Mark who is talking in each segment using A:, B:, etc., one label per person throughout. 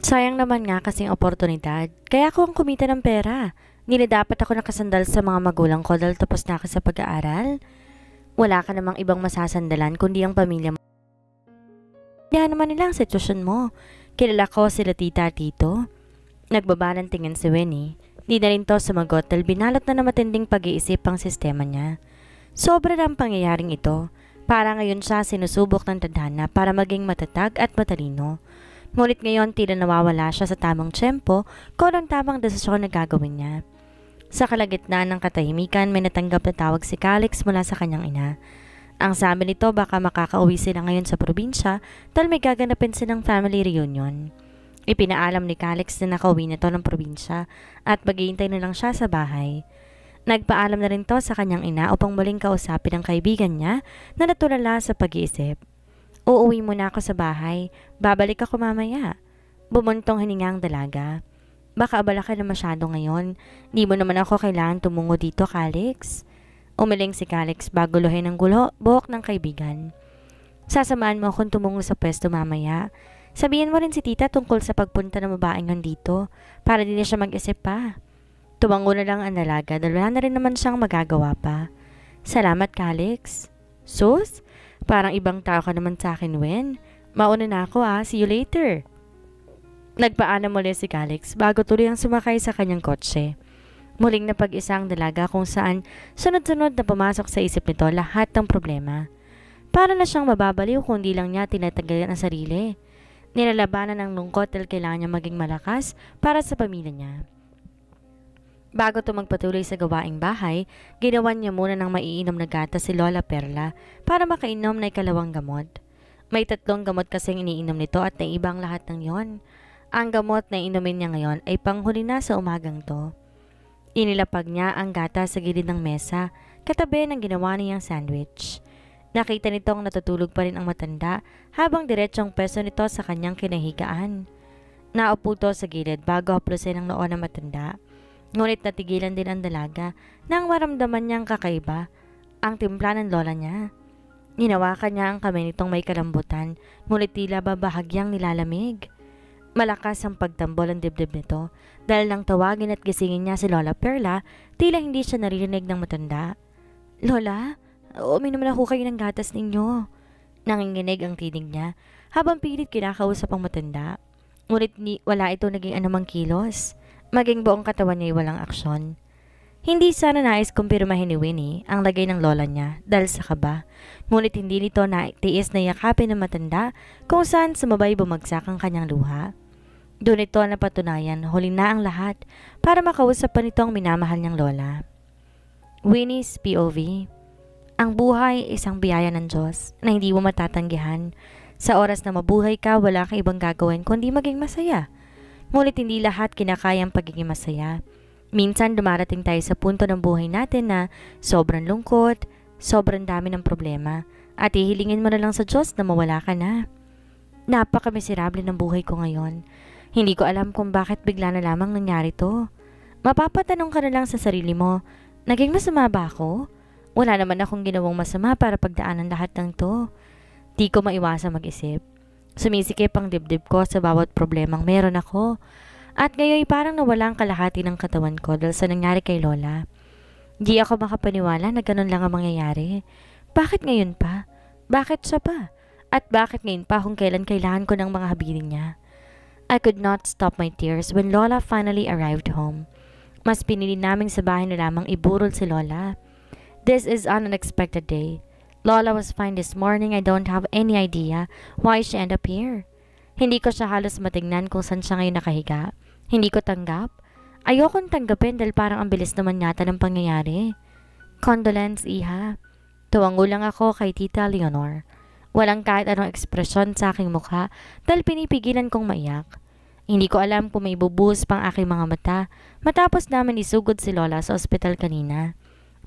A: Sayang naman nga kasing oportunidad. Kaya ako ang kumita ng pera. Hindi na dapat ako nakasandal sa mga magulang ko dahil tapos na ako sa pag-aaral. Wala ka namang ibang masasandalan kundi ang pamilya mo. Kaya naman nila ang sitwasyon mo. Kilala ko sila tita at tito. Nagbaba ng tingin si Winnie. Di na rin to sumagot dahil binalot na matinding pag-iisip ang sistema niya. Sobra na ang pangyayaring ito. Para ngayon siya sinusubok ng tadhana para maging matatag at matalino. Ngunit ngayon tila nawawala siya sa tamang tiyempo kung anong tamang desisyon na gagawin niya. Sa kalagitnaan ng katahimikan may natanggap na tawag si Calix mula sa kanyang ina. Ang sabi nito baka makakauwi sila ngayon sa probinsya dahil may gaganapin silang family reunion. Ipinaalam ni Calix na nakauwi na to ng probinsya at maghihintay na lang siya sa bahay. Nagpaalam na rin to sa kanyang ina upang muling kausapin ang kaibigan niya na natulala sa pag-iisip. Uuwi muna ako sa bahay. Babalik ako mamaya. Bumuntong hininga ang dalaga. Baka abala ka na masyado ngayon. Di mo naman ako kailangan tumungo dito, Calix. Umiling si Calix bago luhin ang buhok ng kaibigan. Sasamaan mo akong tumungo sa pwesto mamaya. Sabihin mo rin si tita tungkol sa pagpunta ng babaeng nandito para di na siya mag-isip pa. Tumango na lang ang dalaga dahil wala na rin naman siyang magagawa pa. Salamat, Calix. Sus? Parang ibang tao ka naman sa akin, Wen. Mauna na ako see you later. Nagpaalam muli si Calix bago tuloy ang sumakay sa kanyang kotse. Muling napag-isa ang dalaga kung saan sunod-sunod na pumasok sa isip nito lahat ng problema. Para na siyang mababaliw kung di lang niya tinatanggalan ang sarili. Nilalabanan ng lungkot dahil kailangan niya maging malakas para sa pamilya niya. Bago ito magpatuloy sa gawaing bahay, ginawan niya muna ng maiinom na gatas si Lola Perla para makainom na ikalawang gamot. May 3 gamot kasing iniinom nito at naibang lahat ng yon. Ang gamot na inumin niya ngayon ay panghuli na sa umagang to. Inilapag niya ang gatas sa gilid ng mesa, katabi ng ginawa niyang sandwich. Nakita nitong natutulog pa rin ang matanda habang diretsyong peso nito sa kanyang kinahigaan. Naupo to sa gilid bago haplusin ang noo ng matanda. Ngunit natigilan din ang dalaga nang maramdaman niyang kakaiba ang timpla ng lola niya. Hinawakan niya ang kamay nitong may kalambutan, ngunit tila ba bahagyang nilalamig. Malakas ang pagtambol ang dibdib nito dahil nang tawagin at gisingin niya si Lola Perla, tila hindi siya naririnig ng matanda. Lola, uminom na ho kayo ng gatas ninyo. Nanginginig ang tinig niya habang pilit kinakausap ang matanda. Ngunit wala ito naging anumang kilos. Maging buong katawan niya ay walang aksyon. Hindi sana nais kumpirmahin ni Winnie ang lagay ng lola niya dahil sa kaba. Ngunit hindi nito naitiis na yakapin ng matanda kung saan sumabay bumagsak ang kanyang luha. Doon ito napatunayan, huli na ang lahat para makausap pa nito ang minamahal niyang lola. Winnie's POV. Ang buhay ay isang biyaya ng Diyos na hindi mo matatanggihan. Sa oras na mabuhay ka, wala kang ibang gagawin kundi maging masaya. Ngunit hindi lahat kinakayang pagiging masaya. Minsan dumarating tayo sa punto ng buhay natin na sobrang lungkot, sobrang dami ng problema, at ihilingin mo na lang sa Diyos na mawala ka na. Napaka-miserable ng buhay ko ngayon. Hindi ko alam kung bakit bigla na lamang nangyari to. Mapapatanong ka na lang sa sarili mo, naging masama ba ako? Wala naman akong ginawang masama para pagdaanan lahat ng to. Di ko maiwasang mag-isip. Sumisikip ang dibdib ko sa bawat problemang meron ako. At ngayon parang nawala ang kalahati ng katawan ko dahil sa nangyari kay Lola. Di ako makapaniwala na ganun lang ang mangyayari. Bakit ngayon pa? Bakit siya pa? At bakit ngayon pa kung kailan kailangan ko ng mga habilin niya? I could not stop my tears when Lola finally arrived home. Mas pinili naming sa bahay na lamang iburol si Lola. This is an unexpected day. Lola was fine this morning. I don't have any idea why she ended up here. Hindi ko siya halos matingnan kung saan siya ngayon nakahiga. Hindi ko tanggap. Ayokong tanggapin dahil parang ang bilis naman yata ng pangyayari. Condolence, Iha. Tuwango lang ako kay Tita Leonor. Walang kahit anong ekspresyon sa aking mukha dahil pinipigilan kong maiyak. Hindi ko alam kung may bubuhos pang aking mga mata matapos namin isugod si Lola sa ospital kanina.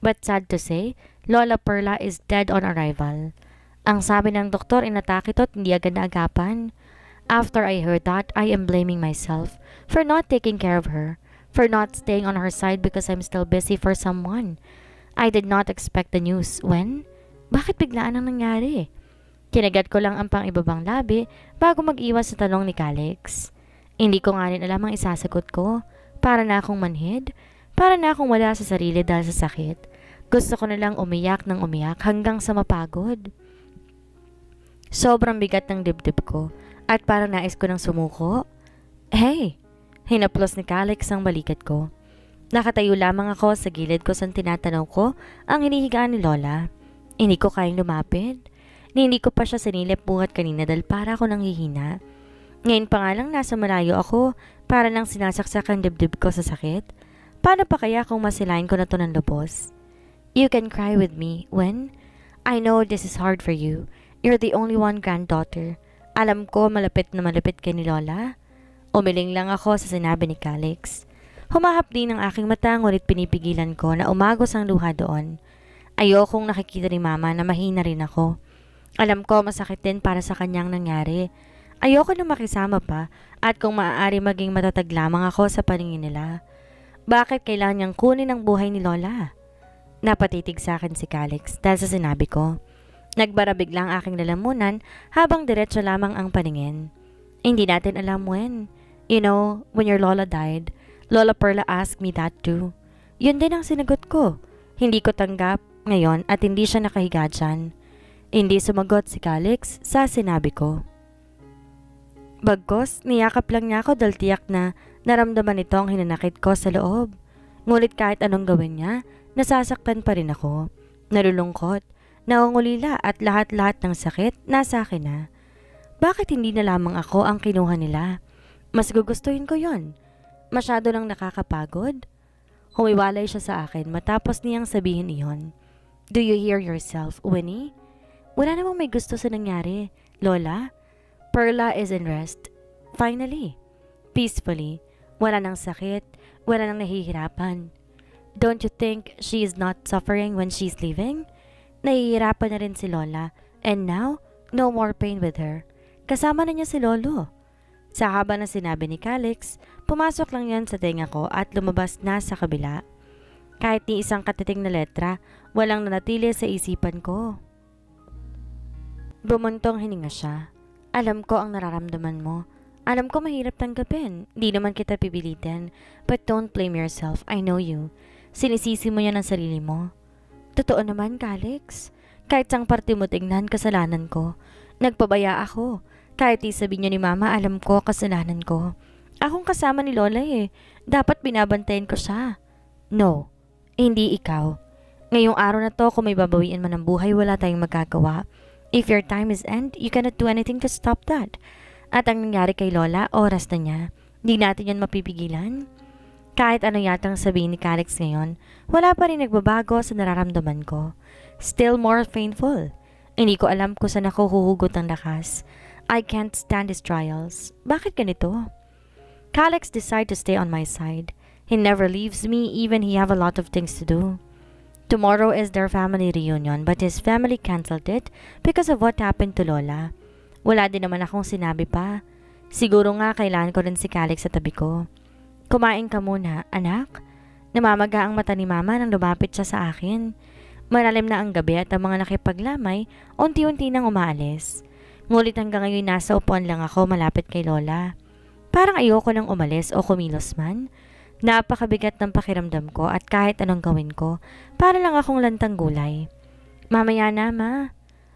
A: But sad to say, Lola Perla is dead on arrival. Ang sabi ng doktor, inatake to at hindi agad naagapan. After I heard that, I am blaming myself for not taking care of her, for not staying on her side because I'm still busy for someone. I did not expect the news. When? Bakit biglaan ang nangyari? Kinagat ko lang ang pang-ibabang labi bago mag-iwas sa tanong ni Calix. Hindi ko nga rin alam ang isasagot ko. Para na akong manhid. Para na akong wala sa sarili dahil sa sakit. Gusto ko na lang umiyak ng umiyak hanggang sa mapagod. Sobrang bigat ng dibdib ko at parang nais ko ng sumuko. Hey! Hinaplos ni Calix ang balikat ko. Nakatayo lamang ako sa gilid ko sa tinatanaw ko ang hinihigaan ni Lola. Hindi ko kayang lumapit. Hindi ko pa siya sinilip buhat kanina dahil para ako nanghihina. Ngayon pa nga lang nasa malayo ako para nang sinasaksak ang dibdib ko sa sakit. Paano pa kaya kung masilain ko na to ng lubos? You can cry with me, Wen. I know this is hard for you. You're the only one granddaughter. Alam ko malapit na malapit kay ni Lola. Umiling lang ako sa sinabi ni Calix. Humahapdi ng aking mata ngunit pinipigilan ko na umagos ang luha doon. Ayokong nakikita ni Mama na mahina rin ako. Alam ko masakit din para sa kanyang nangyari. Ayoko na makisama pa at kung maaari maging matatag lamang ako sa paningin nila. Bakit kailangan niyang kunin ang buhay ni Lola? Napatitig sa akin si Calix dahil sa sinabi ko. Nagbara biglang aking lalamunan habang diretso lamang ang paningin. Hindi natin alam when. You know, when your Lola died, Lola Perla asked me that too. Yun din ang sinagot ko. Hindi ko tanggap ngayon at hindi siya nakahiga dyan. Hindi sumagot si Calix sa sinabi ko. Bagkos, niyakap lang niya ako dahil tiyak na naramdaman nito ang hinanakit ko sa loob. Ngunit kahit anong gawin niya, nasasaktan pa rin ako. Nalulungkot, naungulila at lahat-lahat ng sakit nasa akin na. Bakit hindi na lamang ako ang kinuha nila? Mas gugustuhin ko yon. Masyado nang nakakapagod. Humiwalay siya sa akin matapos niyang sabihin iyon. Do you hear yourself, Winnie? Wala namang may gusto sa nangyari, Lola. Perla is in rest. Finally. Peacefully. Wala nang sakit. Wala nang nahihirapan. Don't you think she is not suffering when she's leaving? Nahihirapan na rin si Lola. And now, no more pain with her. Kasama na niya si Lolo. Sa haba na sinabi ni Calix, pumasok lang yan sa tenga ko at lumabas na sa kabila. Kahit ni isang katiting na letra, walang nanatili sa isipan ko. Bumuntong hininga siya. Alam ko ang nararamdaman mo. Alam ko mahirap tanggapin. Di naman kita pipilitin. But don't blame yourself. I know you. Sinisisi mo yan ang sarili mo. Totoo naman, Calix. Kahit sang parte mo tingnan, kasalanan ko. Nagpabaya ako. Kahit isabi niyo ni Mama, alam ko kasalanan ko. Akong kasama ni Lola eh. Dapat binabantayan ko siya. No, hindi ikaw. Ngayong araw na to, kung may babawiin man ang buhay, wala tayong magagawa. If your time is end, you cannot do anything to stop that. At ang nangyari kay Lola, oras na niya. Di natin yan mapipigilan. Kahit ano yatang sabihin ni Calix ngayon, wala pa rin nagbabago sa nararamdaman ko. Still more painful. Hindi ko alam kung saan ako huhugot ng lakas. I can't stand his trials. Bakit ganito? Calix decided to stay on my side. He never leaves me even he have a lot of things to do. Tomorrow is their family reunion but his family cancelled it because of what happened to Lola. Wala din naman akong sinabi pa. Siguro nga kailangan ko rin si Calix sa tabi ko. Kumain ka muna, anak. Namamaga ang mata ni Mama nang lumapit siya sa akin. Malalim na ang gabi at ang mga nakipaglamay unti-unti nang umaalis. Ngulit hanggang ngayon nasa upuan lang ako malapit kay Lola. Parang ayoko nang umalis o kumilos man. Napakabigat ng pakiramdam ko at kahit anong gawin ko, para lang akong lantang gulay. Mamaya na, Ma.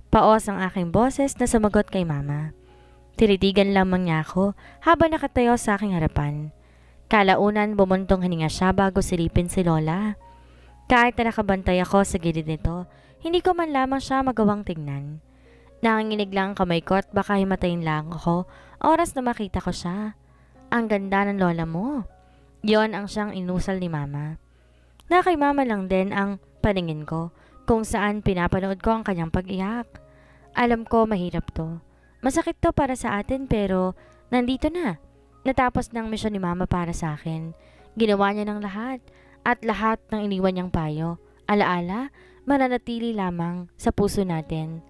A: Paos ang aking boses na sumagot kay Mama. Tinitigan lamang niya ako habang nakatayo sa aking harapan. Kalaunan bumuntong hininga siya bago silipin si Lola. Kahit na nakabantay ako sa gilid nito, hindi ko man lamang siya magawang tingnan. Nanginginig lang ang kamay ko at baka himatayin lang ako oras na makita ko siya. Ang ganda ng Lola mo. Yon ang siyang inusal ni Mama. Na kay Mama lang din ang paningin ko kung saan pinapanood ko ang kanyang pag-iyak. Alam ko mahirap to. Masakit to para sa atin pero nandito na. Natapos ng misyon ni Mama para sa akin. Ginawa niya ng lahat at lahat ng iniwan niyang payo. Alaala, mananatili lamang sa puso natin.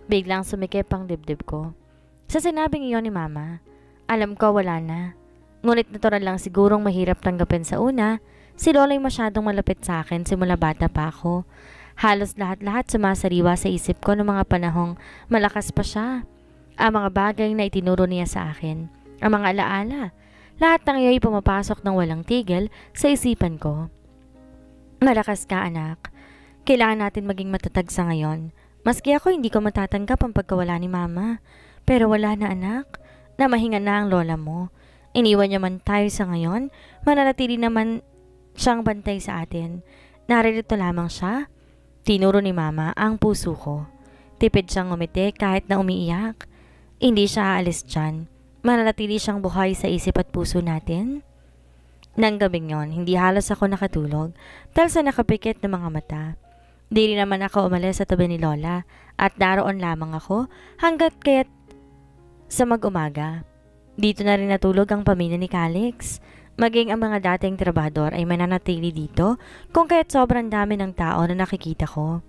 A: Biglang sumikip ang dibdib ko. Sa sinabing iyon ni Mama, alam ko wala na. Ngunit natural lang sigurong mahirap tanggapin sa una, si Lola'y masyadong malapit sa akin simula bata pa ako. Halos lahat-lahat sumasariwa sa isip ko noong mga panahong malakas pa siya. Ang mga bagay na itinuro niya sa akin, ang mga alaala, Lahat ng iyo'y pumapasok ng walang tigil sa isipan ko. Malakas ka, anak. Kailangan natin maging matatag sa ngayon. Maski ako hindi ko matatanggap ang pagkawala ni mama. Pero wala na, anak. Namahinga na ang lola mo. Iniwan niya man tayo sa ngayon, mananatili naman siyang bantay sa atin. Naririto lamang siya. Tinuro ni mama ang puso ko. Tipid siyang umiti kahit na umiiyak. Hindi siya aalis dyan. Mananatili siyang buhay sa isip at puso natin. Nang gabing yon, hindi halos ako nakatulog dahil sa nakapikit na mga mata. Di rin naman ako umalis sa tabi ni Lola at naroon lamang ako hanggat kaya't sa mag-umaga. Dito na rin natulog ang pamilya ni Calix. Maging ang mga dating trabador ay mananatili dito kung kaya't sobrang dami ng tao na nakikita ko.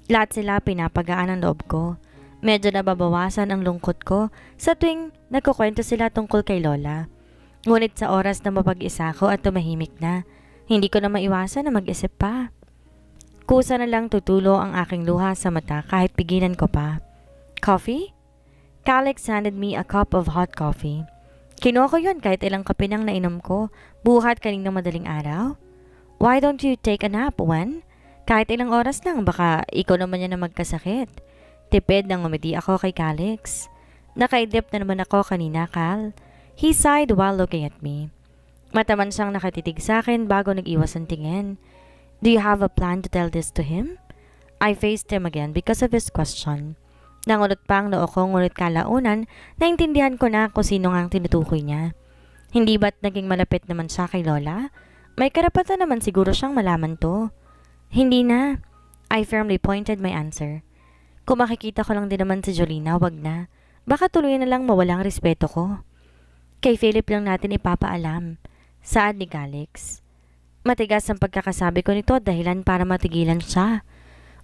A: Lahat sila pinapagaan ang loob ko. Medyo nababawasan ang lungkot ko sa tuwing nagkukwento sila tungkol kay Lola. Ngunit sa oras na mapag-isa ko at tumahimik na, hindi ko na maiwasan na mag-isip pa. Kusa na lang tutulo ang aking luha sa mata kahit pigilan ko pa. Coffee? Calix handed me a cup of hot coffee. Kinuha ko yun kahit ilang kape nang nainom ko, buhat kaninang madaling araw. Why don't you take a nap, Wen? Kahit ilang oras lang, baka ikaw naman yan na magkasakit. Tipid nang umiti ako kay Calix. Nakaidip na naman ako kanina, Cal. He sighed while looking at me. Mataman siyang nakatitig sa akin bago nag-iwas ang tingin. Do you have a plan to tell this to him? I faced him again because of his question. Nangunot pa ang noo ko ngunit kalaunan, naintindihan ko na kung sino nga ang tinutukoy niya. Hindi ba't naging malapit naman siya kay Lola? May karapatan naman siguro siyang malaman to. Hindi na. I firmly pointed my answer. Kung makikita ko lang din naman si Jolina, wag na. Baka tuloy na lang mawalang respeto ko. Kay Philip lang natin ipapaalam. Saad ni Calix. Matigas ang pagkakasabi ko nito dahilan para matigilan siya.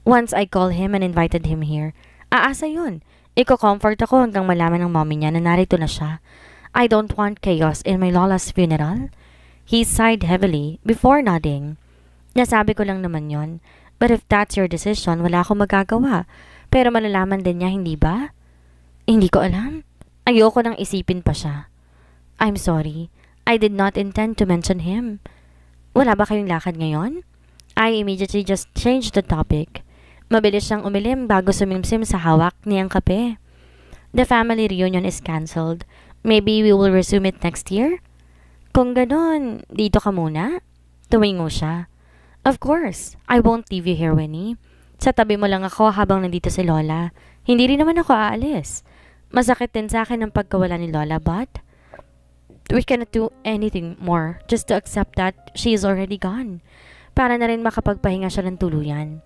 A: Once I called him and invited him here. Aasa yun. Iko-comfort ako hanggang malaman ng mommy niya na narito na siya. I don't want chaos in my Lola's funeral. He sighed heavily before nodding. Nasabi ko lang naman yon. But if that's your decision, wala akong magagawa. Pero malalaman din niya, hindi ba? Hindi ko alam. Ayoko nang isipin pa siya. I'm sorry. I did not intend to mention him. Wala ba kayong lakad ngayon? I immediately just changed the topic. Mabilis siyang umilim bago sumimsim sa hawak niyang kape. The family reunion is cancelled. Maybe we will resume it next year? Kung ganon, dito ka muna? Tumingo siya. Of course. I won't leave you here, Winnie. Sa tabi mo lang ako habang nandito si Lola. Hindi rin naman ako aalis. Masakit din sa akin ang pagkawala ni Lola, but we cannot do anything more just to accept that she is already gone. Para na rin makapagpahinga siya ng tuluyan.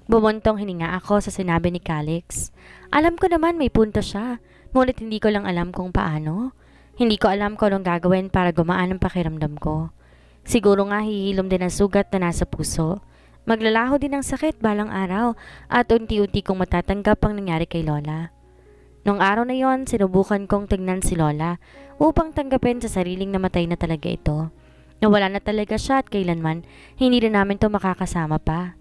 A: Bumuntong hininga ako sa sinabi ni Calix. Alam ko naman may punto siya, ngunit hindi ko lang alam kung paano. Hindi ko alam kung anong gagawin para gumaan ang pakiramdam ko. Siguro nga hihilom din ang sugat na nasa puso. Maglalaho din ang sakit balang araw at unti-unti kong matatanggap ang nangyari kay Lola. Nung araw na yon, sinubukan kong tignan si Lola upang tanggapin sa sariling namatay na talaga ito. Nawala na talaga siya at kailanman hindi rin namin to makakasama pa.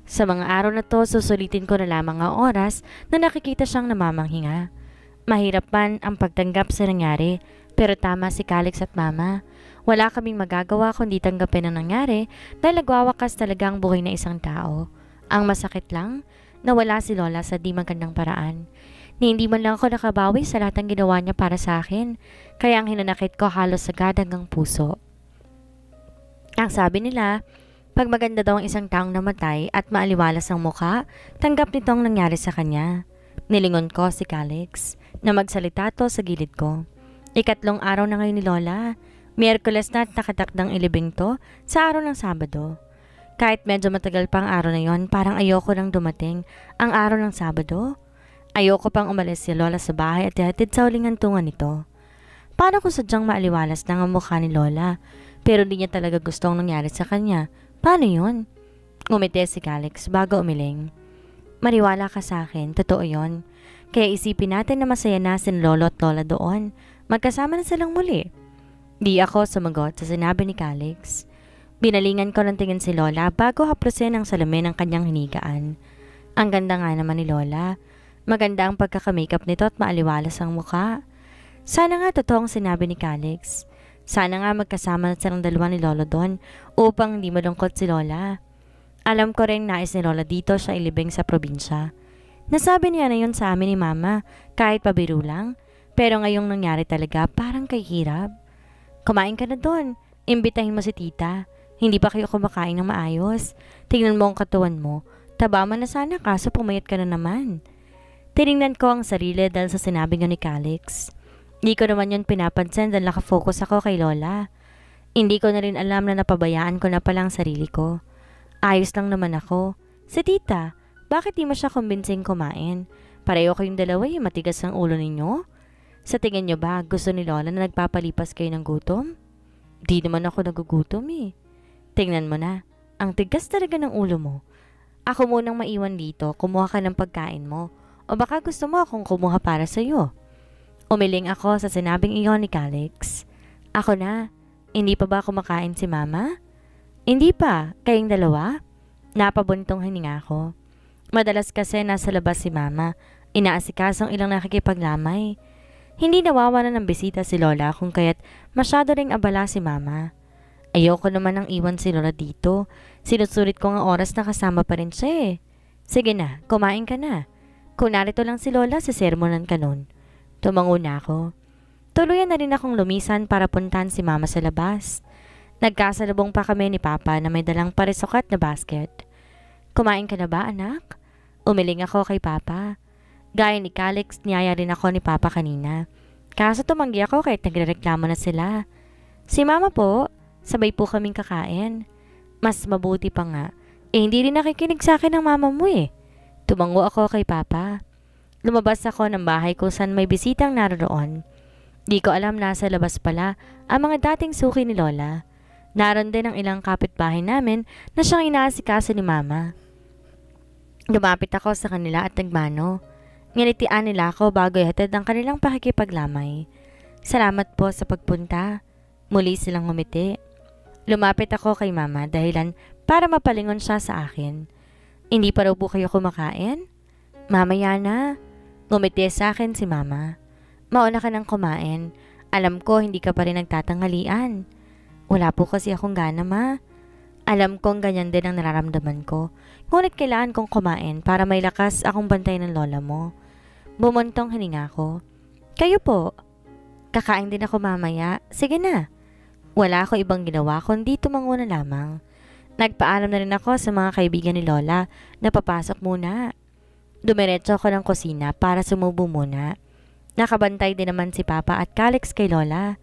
A: Sa mga araw na to, susulitin ko na lamang ang oras na nakikita siyang namamanghinga. Mahirap man ang pagtanggap sa nangyari, pero tama si Calix at Mama. Wala kaming magagawa kundi tanggapin ang nangyari dahil nagwawakas talaga ang buhay na isang tao. Ang masakit lang, nawala si Lola sa di magandang paraan. Ni hindi man lang ako nakabawi sa lahat ng ginawa niya para sa akin, kaya ang hinanakit ko halos sagad hanggang puso. Ang sabi nila, pag maganda daw ang isang taong namatay at maaliwalas ang mukha, tanggap nito ang nangyari sa kanya. Nilingon ko si Calix na magsalita to sa gilid ko. Ikatlong araw na ngayon ni Lola. Miyerkules na at nakatakdang ilibing to sa araw ng Sabado. Kahit medyo matagal pa ang araw na yon, parang ayoko nang dumating ang araw ng Sabado. Ayoko pang umalis si Lola sa bahay at ihatid sa huling hantungan nito. Paano kung sadyang maaliwalas na ang mukha ni Lola, pero di niya talaga gustong nangyari sa kanya? Paano yun? Ngumiti si Calix bago umiling. Maniwala ka sa akin, totoo yon. Kaya isipin natin na masaya na si Lolo at Lola doon. Magkasama na silang muli. Di ako sumagot sa sinabi ni Calix. Binalingan ko ng tingin si Lola bago haplusin ang salamin ng kanyang hinigaan. Ang ganda nga naman ni Lola. Maganda ang pagkakamakeup nito at maaliwalas ang mukha. Sana nga totoong sinabi ni Calix. Sana nga magkasama na silang dalawa ni Lolo doon upang hindi malungkot si Lola. Alam ko rin nais ni Lola dito siya ilibing sa probinsya. Nasabi niya na yun sa amin ni Mama kahit pabiro lang, pero ngayong nangyari talaga parang kay hirap. Kumain ka na doon, imbitahin mo si tita. Hindi pa kayo kumakain ng maayos. Tingnan mo ang katawan mo, taba man na sana kaso pumayat ka na naman. Tinignan ko ang sarili dahil sa sinabi nga ni Calix. Hindi ko naman yun pinapansin dahil nakafocus ako kay Lola. Hindi ko na rin alam na napabayaan ko na palang sarili ko. Ayos lang naman ako. Si tita, bakit di mo siya kumbinsing kumain? Pareho kayong dalawa matigas ang ulo ninyo. Sa tingin nyo ba gusto ni Lola na nagpapalipas kayo ng gutom? Di naman ako nagugutom Tingnan mo na, ang tigas talaga ng ulo mo. Ako munang maiwan dito, kumuha ka ng pagkain mo. O baka gusto mo akong kumuha para sa'yo. Umiling ako sa sinabing iyon ni Calix. Ako na, hindi pa ba kumakain si Mama? Hindi pa, kayong dalawa? Napabuntong hininga ko. Madalas kasi nasa labas si Mama, inaasikasong ilang nakikipaglamay. Hindi nawawala ng bisita si Lola kung kaya't masyado ring abala si Mama. Ayoko naman nang iwan si Lola dito. Sinusulit ko ang oras na kasama pa rin siya Sige na, kumain ka na. Kung narito lang si Lola, sisermonan ka nun. Tumango na ako. Tuluyan na rin akong lumisan para puntahan si Mama sa labas. Nagkasalubong pa kami ni Papa na may dalang parisukat na basket. Kumain ka na ba, anak? Umiling ako kay Papa. Gaya ni Calix, niyaya rin ako ni Papa kanina. Kaso tumanggi ako kahit nagrereklamo na sila. Si Mama po, sabay po kaming kakain. Mas mabuti pa nga. Hindi rin nakikinig sa akin ng mama mo Tumango ako kay Papa. Lumabas ako ng bahay kung saan may bisitang naroon. Di ko alam nasa labas pala ang mga dating suki ni Lola. Naroon din ang ilang kapitbahay namin na siyang inaasikaso ni Mama. Lumapit ako sa kanila at nagmano. Nginitian nila ako bago ihatid ang kanilang pakikipaglamay. Salamat po sa pagpunta. Muli silang ngumiti. Lumapit ako kay Mama dahilan para mapalingon siya sa akin. Hindi pa raw po kayo kumakain? Mamaya na. Ngumiti sa akin si Mama. Mauna ka nang kumain. Alam ko hindi ka pa rin nagtatanghalian. Wala po kasi akong gana, Ma. Alam kong ganyan din ang nararamdaman ko. Ngunit kailangan kong kumain para may lakas akong bantay ng lola mo. Bumuntong hininga ko. Kayo po. Kakain din ako mamaya. Sige na. Wala ako ibang ginawa kundi tumango na lamang. Nagpaalam na rin ako sa mga kaibigan ni Lola na papasok muna. Dumiretso ako ng kusina para sumubo muna. Nakabantay din naman si Papa at Calix kay Lola.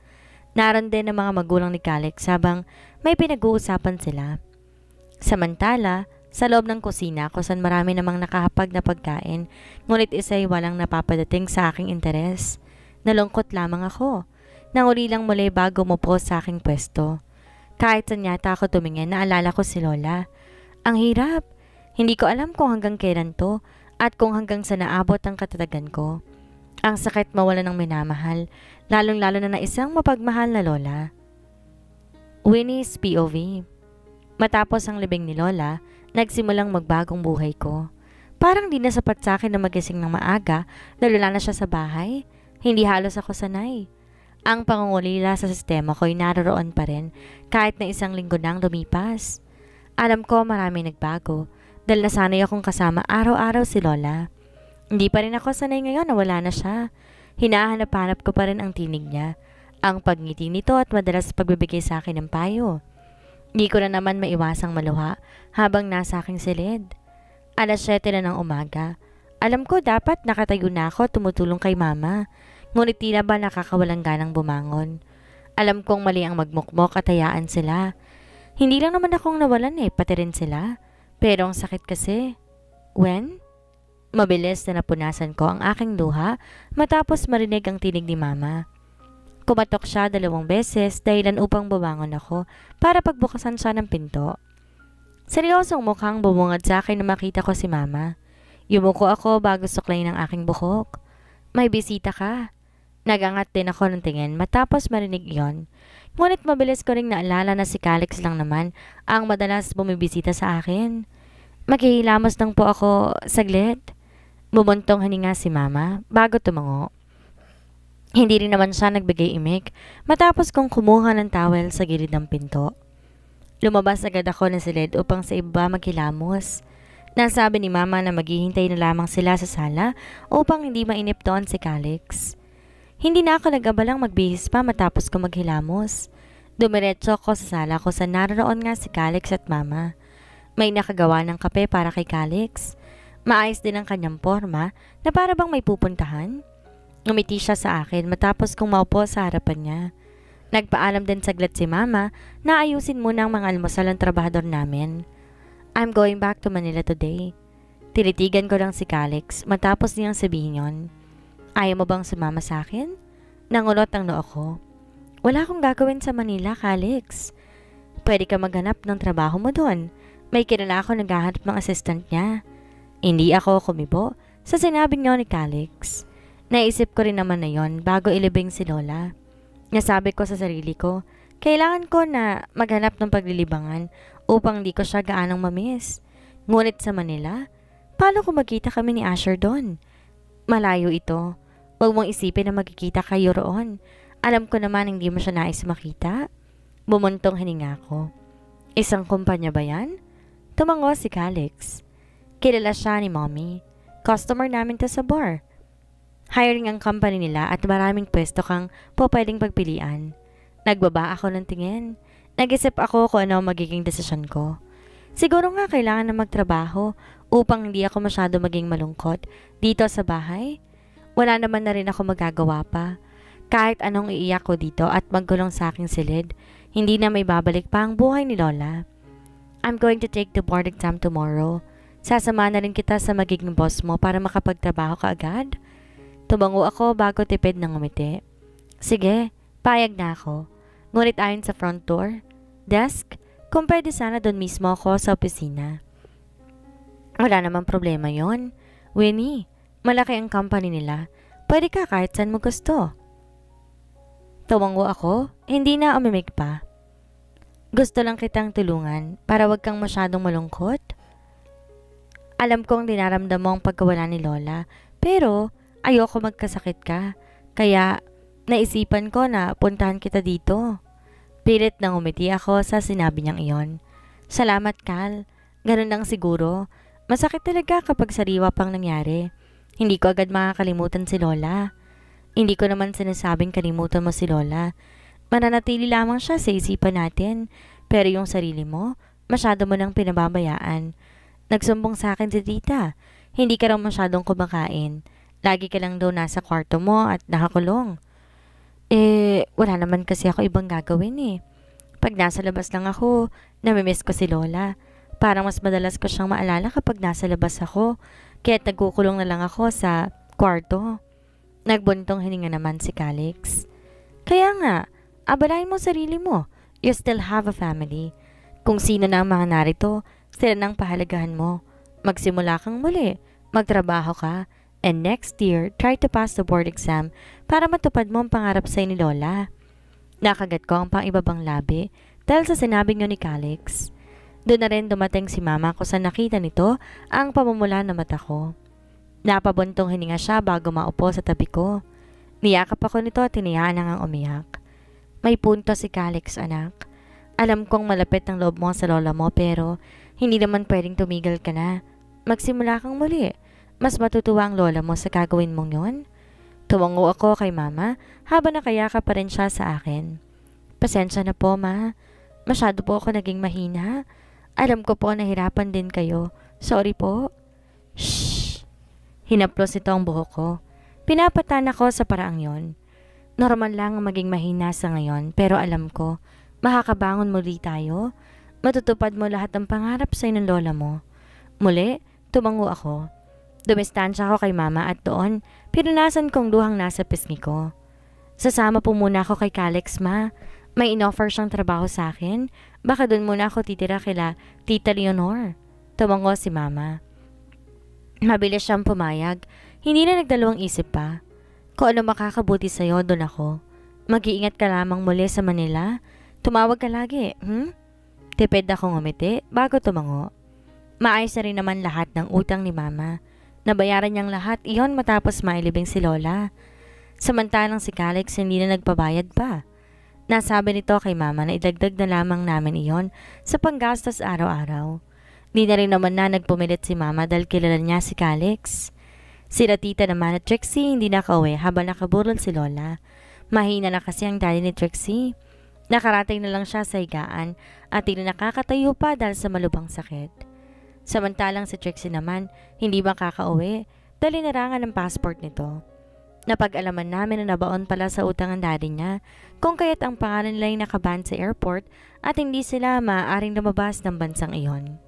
A: Naroon din ang mga magulang ni Calix habang may pinag-uusapan sila. Samantala, sa loob ng kusina kung saan marami namang nakahapag na pagkain, ngunit isa'y walang napapadating sa aking interes. Nalungkot lamang ako. Nanguli lang muli bago mo po sa aking pwesto. Kahit saan yata ako tumingin, naalala ko si Lola. Ang hirap. Hindi ko alam kung hanggang kailan to at kung hanggang sa naabot ang katatagan ko. Ang sakit mawala ng minamahal, lalong-lalo na isang mapagmahal na Lola. Winnie's POV. Matapos ang libing ni Lola, nagsimulang magbagong buhay ko. Parang di na sapat sa akin na magising ng maaga, lalo na siya sa bahay. Hindi halos ako sanay. Ang pangungulila sa sistema ko'y naroon pa rin kahit na isang linggo nang lumipas. Alam ko marami nagbago dahil nasanay akong kasama araw-araw si Lola. Hindi pa rin ako sanay ngayon na wala na siya. Hinahanap-hanap ko pa rin ang tinig niya, ang pagngiti nito at madalas pagbibigay sa akin ng payo. Hindi ko na naman maiwasang maluha habang nasa aking silid. 7:00 na ng umaga. Alam ko dapat nakatayo na ako tumutulong kay Mama. Ngunit tila ba nakakawalang ganang bumangon. Alam kong mali ang magmukmok at hayaan sila. Hindi lang naman akong nawalan pati rin sila. Pero ang sakit kasi. When? Mabilis na napunasan ko ang aking luha matapos marinig ang tinig ni Mama. Kumatok siya 2 beses dahilan upang bumangon ako para pagbukasan siya ng pinto. Seryosong mukhang bumungad sa akin na makita ko si Mama. Yumuko ako bago suklayin ang aking buhok. May bisita ka. Nagangat din ako ng tingin matapos marinig iyon. Ngunit mabilis ko ring naalala na si Calix lang naman ang madalas bumibisita sa akin. Maghihilamos lang po ako saglit. Bumuntong hininga si Mama bago tumango. Hindi rin naman siya nagbigay imik matapos kong kumuha ng towel sa gilid ng pinto. Lumabas agad ako ng silid upang sa iba maghilamos. Nasabi ni Mama na maghihintay na lamang sila sa sala upang hindi mainip doon si Calix. Hindi na ako nag-abalang magbihis pa matapos ko maghilamos. Dumiretso ako sa sala kung saan naroon nga si Calix at Mama. May nakagawa ng kape para kay Calix. Maayos din ang kanyang forma na para bang may pupuntahan. Ngumiti siya sa akin matapos kong maupo sa harapan niya. Nagpaalam din saglit si Mama na ayusin muna ang mga almusal ng trabahador namin. I'm going back to Manila today. Tinitigan ko lang si Calix matapos niyang sabihin yon. Ayaw mo bang sumama sa akin? Nangulot ang noo ko. Wala akong gagawin sa Manila, Calix. Pwede ka maghanap ng trabaho mo doon. May kilala ako naghahanap ng assistant niya. Hindi ako kumibo sa sinabi niyo ni Calix. Naisip ko rin naman na yon bago ilibing si Lola. Nasabi ko sa sarili ko, kailangan ko na maghanap ng paglilibangan upang di ko siya gaanong mamiss. Ngunit sa Manila, paano kung magkita kami ni Asher doon? Malayo ito. Huwag mong isipin na magkikita kayo roon. Alam ko naman hindi mo siya nais makita. Bumuntong hininga ko. Isang kumpanya ba yan? Tumango si Calix. Kilala siya ni Mommy. Customer namin to sa bar. Hiring ang company nila at maraming pwesto kang pwedeng pagpilian. Nagbaba ako ng tingin. Nag-isip ako kung ano magiging desisyon ko. Siguro nga kailangan na magtrabaho upang hindi ako masyado maging malungkot dito sa bahay. Wala naman na rin ako magagawa pa. Kahit anong iiyak ko dito at maggulong sa aking silid, hindi na may babalik pa ang buhay ni Lola. I'm going to take the board exam tomorrow. Sasama na rin kita sa magiging boss mo para makapagtrabaho ka agad. Tumango ako bago tipid ng ngumiti. Sige, payag na ako. Ngunit ayon sa front door, desk, kung pwede sana doon mismo ako sa opisina. Wala namang problema yon. Winnie, malaki ang company nila. Pwede ka kahit saan mo gusto. Tumango ako, hindi na umimik pa. Gusto lang kitang tulungan para wag kang masyadong malungkot. Alam kong dinaramdam mo ang pagkawala ni Lola, pero ayoko magkasakit ka. Kaya naisipan ko na puntahan kita dito. Pilit nang umiti ako sa sinabi niyang iyon. Salamat, Cal. Ganun lang siguro. Masakit talaga kapag sariwa pang nangyari. Hindi ko agad makakalimutan si Lola. Hindi ko naman sinasabing kalimutan mo si Lola. Mananatili lamang siya sa isipan natin. Pero yung sarili mo, masyado mo nang pinababayaan. Nagsumbong sa akin si tita. Hindi ka raw masyadong kumakain. Lagi ka lang daw nasa kwarto mo at nakakulong. Wala naman kasi ako ibang gagawin eh. Pag nasa labas lang ako, namimiss ko si Lola. Parang mas madalas ko siyang maalala kapag nasa labas ako. Kaya't nagkukulong na lang ako sa kwarto. Nagbuntong hininga naman si Calix. Kaya nga, abalain mo sarili mo. You still have a family. Kung sino na ang mga narito, sila nang pahalagahan mo. Magsimula kang muli, magtrabaho ka, and next year, try to pass the board exam para matupad mo ang pangarap sa'yo ni Lola. Nakagat ko ang pang-ibabang labi dahil sa sinabi niyo ni Calix. Doon na rin dumating si Mama ko sa nakita nito ang pamumula na mata ko. Napabuntong hininga siya bago maupo sa tabi ko. Niyakap ako nito at tiniyaan nang umiyak. May punto si Calix, anak. Alam kong malapit ang loob mo sa lola mo pero hindi naman pwedeng tumigil ka na. Magsimula kang muli. Mas matutuwa ang lola mo sa gagawin mong yon. Tumango ako kay Mama habang nakayakap pa rin siya sa akin. Pasensya na po, Ma. Masyado po ako naging mahina. Alam ko po nahirapan din kayo. Sorry po. Shhh! Hinaplos ito ang buhok ko. Pinapatan ako sa paraang yon. Normal lang ang maging mahina sa ngayon pero alam ko, makakabangon muli tayo. Matutupad mo lahat ng pangarap sa ng lola mo. Muli, tumango ako. Dumistansya ako kay Mama at doon, pinunasan kong luhang nasa pisngi ko. Sasama po muna ako kay Calix, Ma. May inoffer siyang trabaho sa akin. Baka doon muna ako titira kila Tita Leonor. Tumango si Mama. Mabilis siyang pumayag. Hindi na nagdalawang isip pa. Kung ano makakabuti sa'yo, doon ako. Mag-iingat ka lamang muli sa Manila. Tumawag ka lagi, Tipid akong umiti bago tumango. Maayos na rin naman lahat ng utang ni Mama. Nabayaran niyang lahat iyon matapos mailibing si Lola. Samantalang si Calix hindi na nagpabayad pa. Nasabi nito kay mama na idagdag na lamang namin iyon sa panggastos araw-araw. Di na rin naman na nagpumilit si mama dahil kilala niya si Calix. Sila tita naman at Trixie hindi nakauwi habang nakaburol si Lola. Mahina na kasi ang daddy ni Trixie. Nakarating na lang siya sa higaan at hindi nakakatayo pa dahil sa malubhang sakit. Samantalang si Trixie naman hindi makakauwi dahil inarangan ng passport nito. Napag-alaman namin na nabaon pala sa utang ang daddy niya kung kaya't ang pangalan nila ay nakaban sa airport at hindi sila maaaring lumabas ng bansang iyon.